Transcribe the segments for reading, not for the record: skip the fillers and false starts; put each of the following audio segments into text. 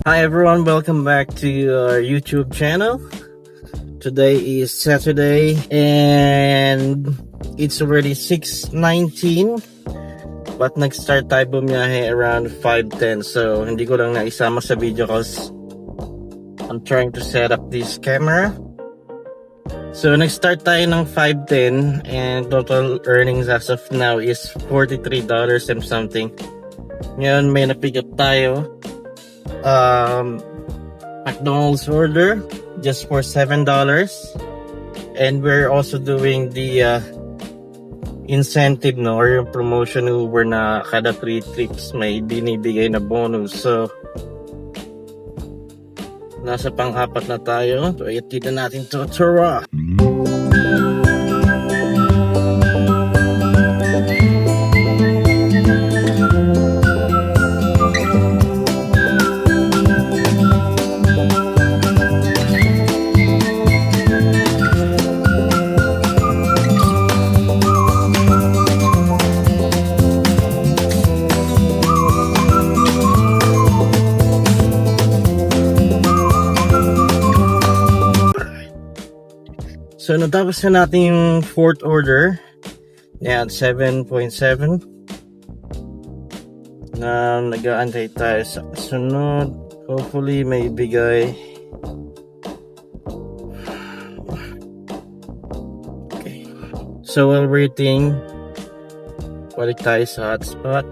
Hi everyone, welcome back to our YouTube channel. Today is Saturday and it's already 6:19, but nag-start tayo bumiyahe around 5:10, so hindi ko lang naisama sa video cause I'm trying to set up this camera. So nag-start tayo ng 5:10 and total earnings as of now is $43 and something. Ngayon may na-pick up tayo McDonald's order just for $7, and we're also doing the incentive, no, or yung promotion Uber na kada 3 trips may binibigay na bonus. So nasa pang-apat na tayo, so itin natin to. Tara! So natapos na natin yung fourth order. Yan, 7.7. Na nag-aantay tayo sa sunod. Hopefully may bigay. Okay. So while waiting, balik tayo sa hotspot.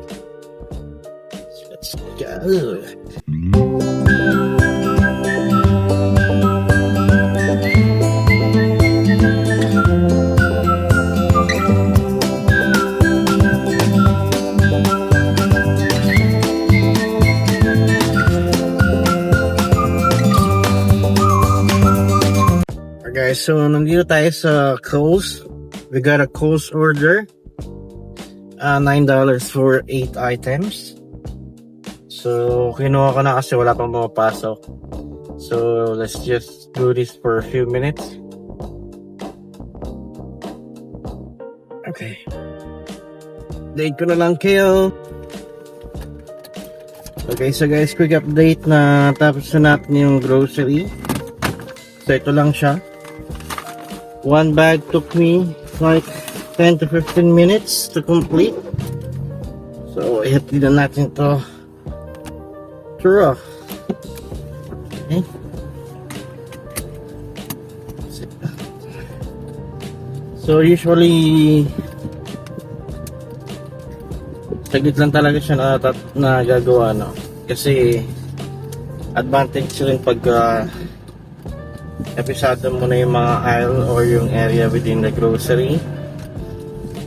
So let's go. Guys, so nandito tayo sa Kohl's. We got a Kohl's order, $9 for 8 items. So kinuha ko na kasi wala pang pumapasok. So let's just do this for a few minutes. Okay, update ko na lang kayo. Okay, so guys, quick update na tapos na natin yung grocery. So ito lang siya. One bag took me like 10 to 15 minutes to complete. So ihatid na natin to. Tara. Okay. So usually saglit lang talaga siya na gagawa, no? Kasi advantage rin pag episado mo na yung mga aisle or yung area within the grocery.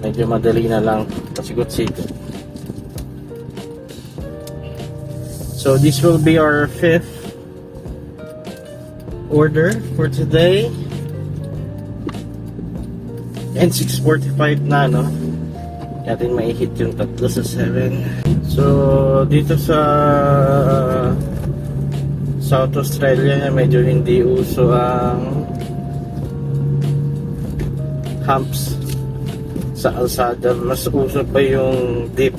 Medyo madali na lang, pasikot-sikot. So this will be our 5th order for today. And 6:45 na, no? Natin mai-hit yung 3 sa 7. So dito sa South Australia medyo hindi uso ang humps sa kalsada, mas uso pa yung dip.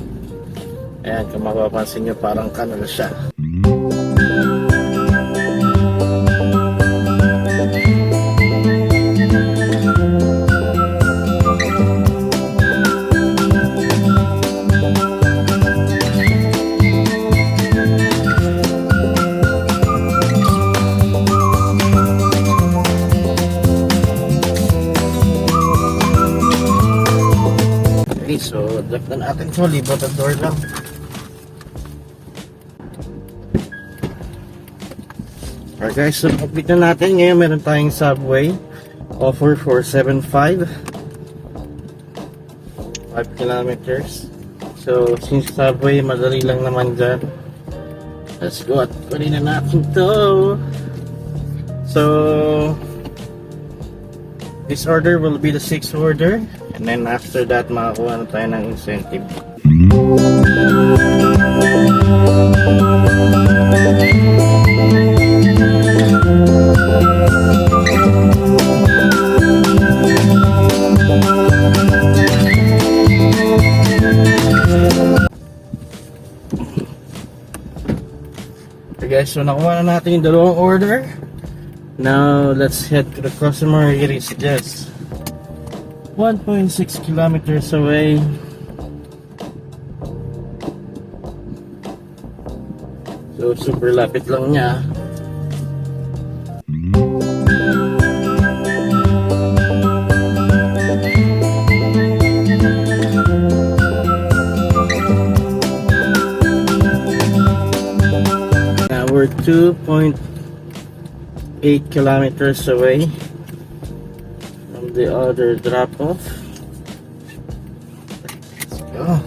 Ayan, kung mapapansin nyo parang kanal siya. So, drop na natin ito, libot ang door lang. Alright guys, so complete na natin. Ngayon meron tayong Subway offer for $7.5, 5 kilometers. So since Subway madali lang naman dyan, let's go at kunin na natin ito. So this order will be the 6th order, and then after that makakuha na tayo ng incentive. Okay guys, so nakuha na natin yung dalawang order. Now, let's head to the customer. It is just 1.6 kilometers away. So, super lapit lang niya. Now, we're 2.8 kilometers away from the other drop-off. Let's go.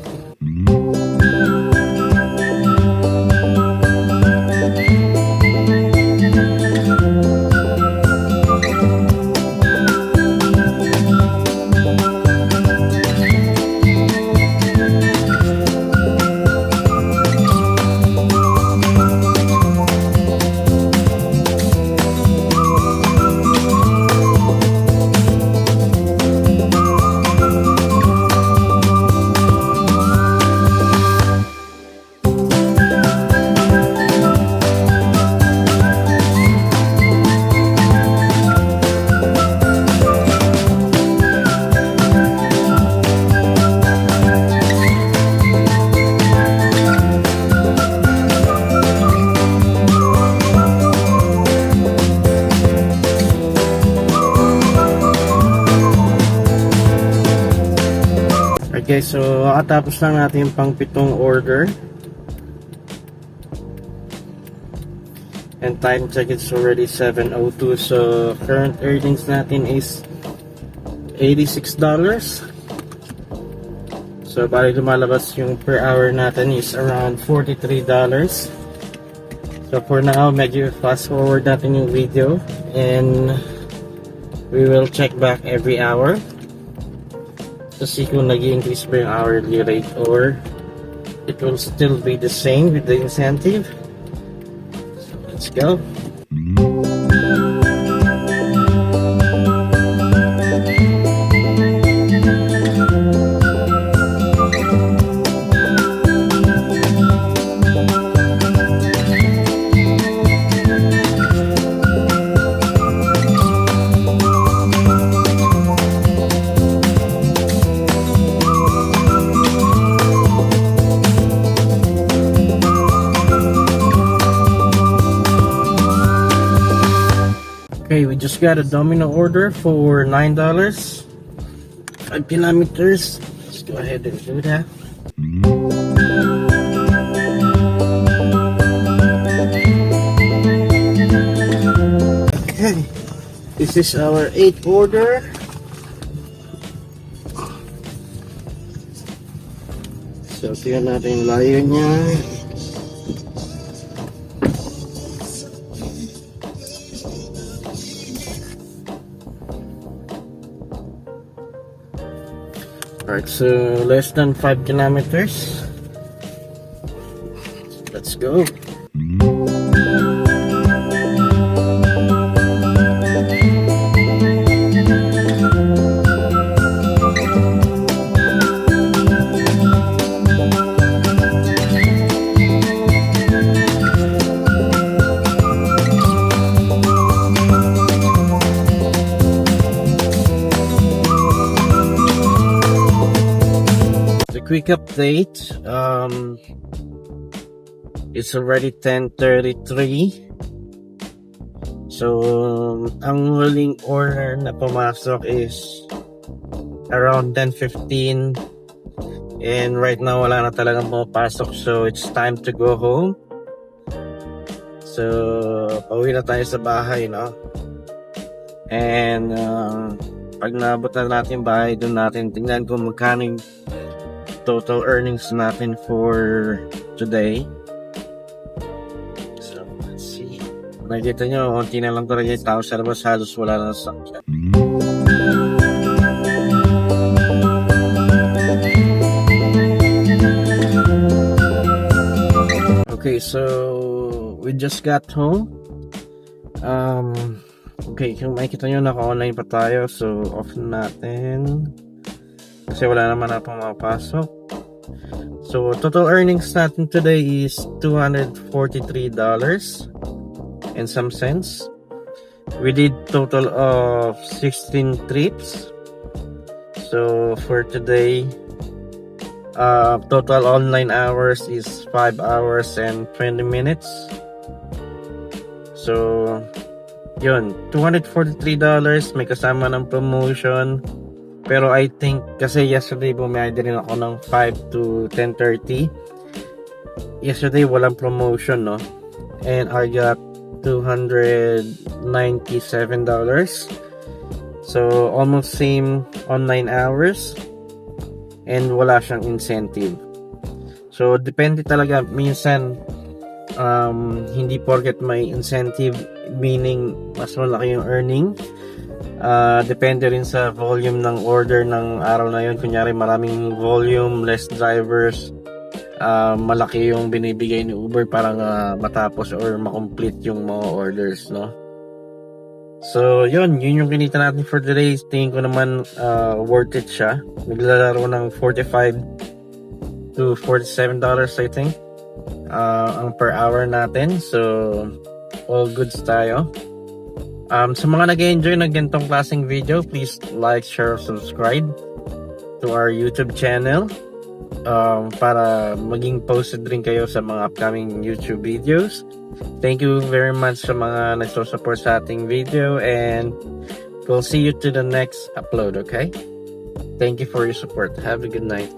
Okay, so kakatapos lang natin yung pang-pitong order. And time check, it's already 7:02. So current earnings natin is $86. So bali lumalabas yung per hour natin is around $43. So for now, medyo fast forward natin yung video. And we will check back every hour to see kung nag-increase ba yung hourly rate or it will still be the same with the incentive. So let's go. Okay, we just got a Domino order for $9. 5 kilometers. Let's go ahead and do that. Okay, this is our 8th order. So, tingnan natin yung layo niya. Alright, so less than 5 kilometers. Let's go. Quick update, it's already 10:33. So ang huling order na pumasok is around 10:15 and right now wala na talagang pumapasok, so it's time to go home. So pauwi na tayo sa bahay, no? And pag naabot na natin bahay, doon natin tingnan kung magkano yung total earnings natin for today. So let's see. Nakikita nyo, konti na lang talaga yung tao sa labas, halos wala na sasakyan. Okay, so we just got home. Okay, kung makikita nyo, naka-online pa tayo, so off natin kasi wala naman na pumapasok. So total earnings natin today is $243 and some cents. We did total of 16 trips. So for today, total online hours is 5 hours and 20 minutes. So yun, $243, may kasama ng promotion. Pero I think kasi yesterday bumiyad din ako ng 5 to 10:30. Yesterday walang promotion, no? And I got $297. So almost same online hours and wala siyang incentive. So depende talaga, minsan hindi porket may incentive meaning mas malaki yung earning. Depende rin sa volume ng order ng araw na yun. Kunyari maraming volume, less drivers, malaki yung binibigay ni Uber para matapos or makomplete yung mga orders, no? So yun yung kinita natin for today. Tingin ko naman worth it siya. Naglalaro ng $45 to $47 I think ang per hour natin. So all goods tayo. Sa mga nag-enjoy ng ganitong klaseng video, please like, share, subscribe to our YouTube channel para maging posted rin kayo sa mga upcoming YouTube videos. Thank you very much sa mga nagsusupport sa ating video, and we'll see you to the next upload, okay? Thank you for your support. Have a good night.